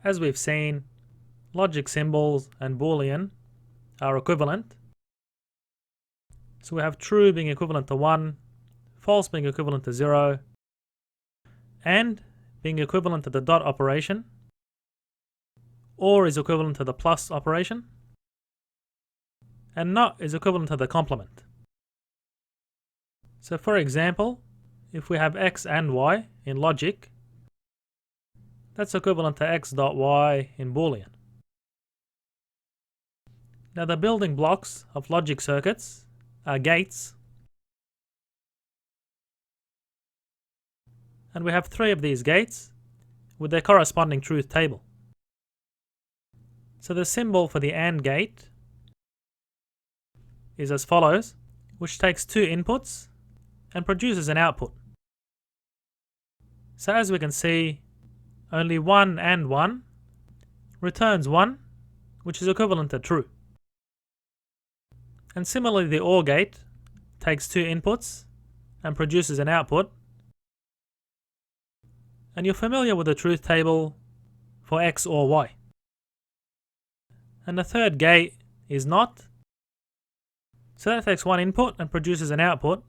As we've seen, logic symbols and boolean are equivalent. So we have true being equivalent to 1, false being equivalent to 0, and being equivalent to the dot operation, or is equivalent to the plus operation, and not is equivalent to the complement. So for example, if we have x and y in logic, that's equivalent to x dot y in boolean. Now the building blocks of logic circuits are gates, and we have 3 of these gates with their corresponding truth table. So the symbol for the AND gate is as follows, which takes 2 inputs and produces an output. So as we can see, only 1 and 1 returns 1, which is equivalent to true. And similarly, the OR gate takes 2 inputs and produces an output. And you're familiar with the truth table for X or Y. And the third gate is NOT. So that takes 1 input and produces an output.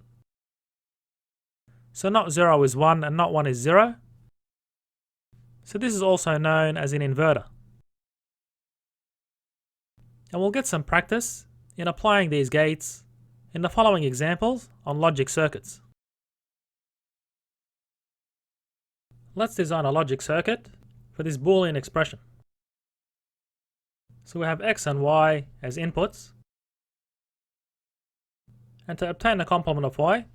So not 0 is 1 and not 1 is 0. So this is also known as an inverter. And we'll get some practice in applying these gates in the following examples on logic circuits. Let's design a logic circuit for this boolean expression. So we have x and y as inputs, and to obtain the complement of y,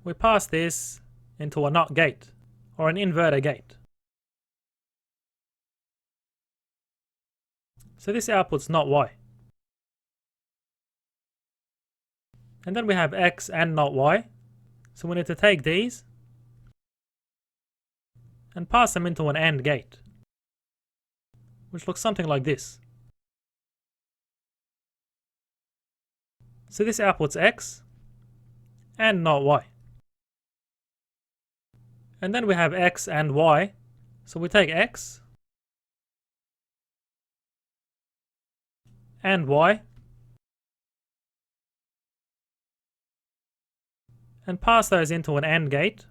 we pass this into a NOT gate, or an inverter gate. So this outputs NOT y. And then we have x and NOT y, so we need to take these and pass them into an AND gate, which looks something like this. So this outputs x and NOT y. And then we have x and y, so we take x and y and pass those into an AND gate.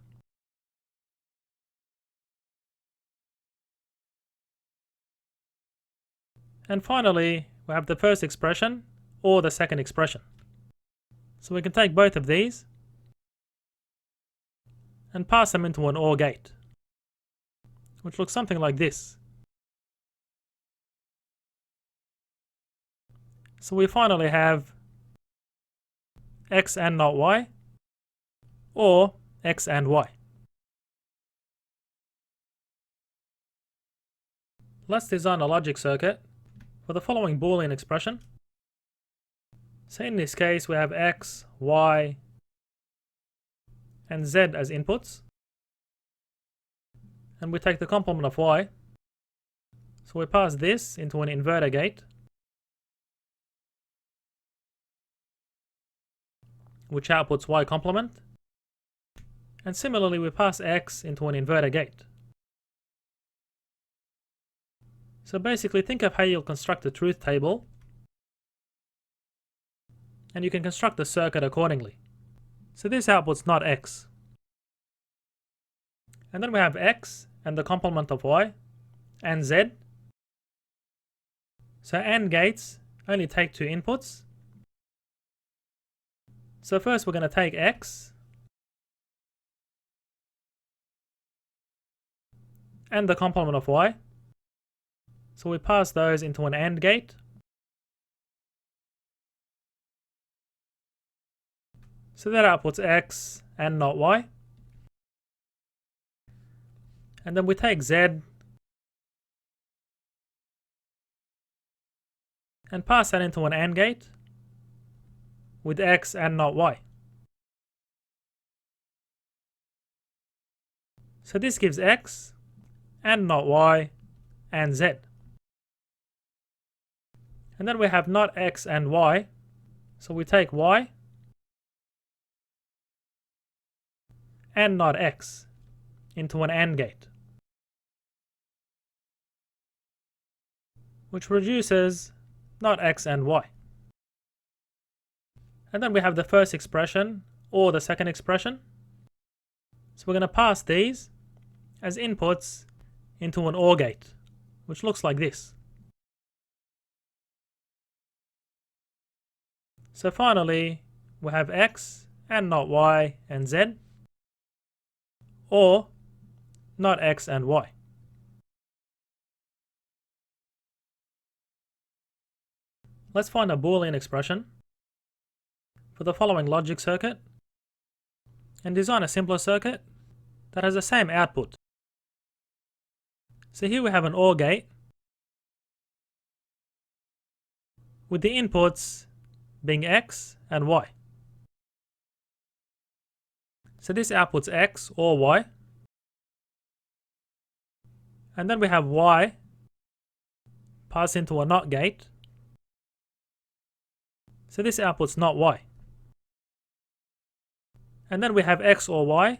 And finally, we have the first expression or the second expression. So we can take both of these and pass them into an OR gate, which looks something like this. So we finally have x and NOT y, or x and y. Let's design a logic circuit for the following boolean expression. So in this case we have x, y, and z as inputs, and we take the complement of y, so we pass this into an inverter gate, which outputs y complement, and similarly we pass x into an inverter gate. So basically think of how you'll construct a truth table, and you can construct the circuit accordingly. So this outputs not x. And then we have x and the complement of y and z. So AND gates only take 2 inputs. So first we're going to take x and the complement of y. So we pass those into an AND gate. So that outputs x and NOT y. And then we take z and pass that into an AND gate with x and NOT y. So this gives x and NOT y and z. And then we have not x and y, so we take y and not x into an AND gate. which produces not x and y. And then we have the first expression or the second expression. So we're going to pass these as inputs into an OR gate, which looks like this. So finally, we have x and not y and z, or not x and y. Let's find a boolean expression for the following logic circuit and design a simpler circuit that has the same output. So here we have an OR gate with the inputs being x and y. So this outputs x or y, and then we have y passed into a NOT gate, so this outputs not y. And then we have x or y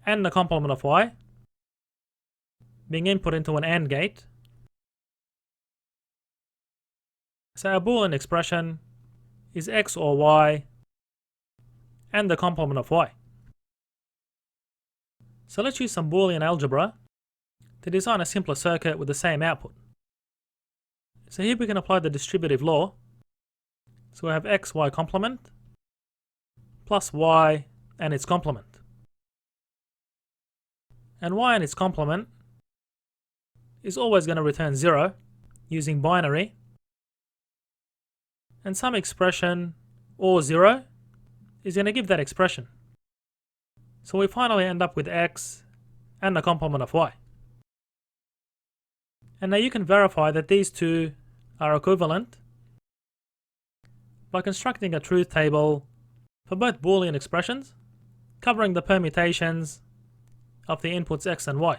and the complement of y being input into an AND gate. So our boolean expression is x or y and the complement of y. So let's use some boolean algebra to design a simpler circuit with the same output. So here we can apply the distributive law. So we have x, y complement plus y and its complement. And y and its complement is always going to return 0 using binary, and some expression or 0 is going to give that expression. So we finally end up with x and the complement of y. And now you can verify that these two are equivalent by constructing a truth table for both boolean expressions, covering the permutations of the inputs x and y.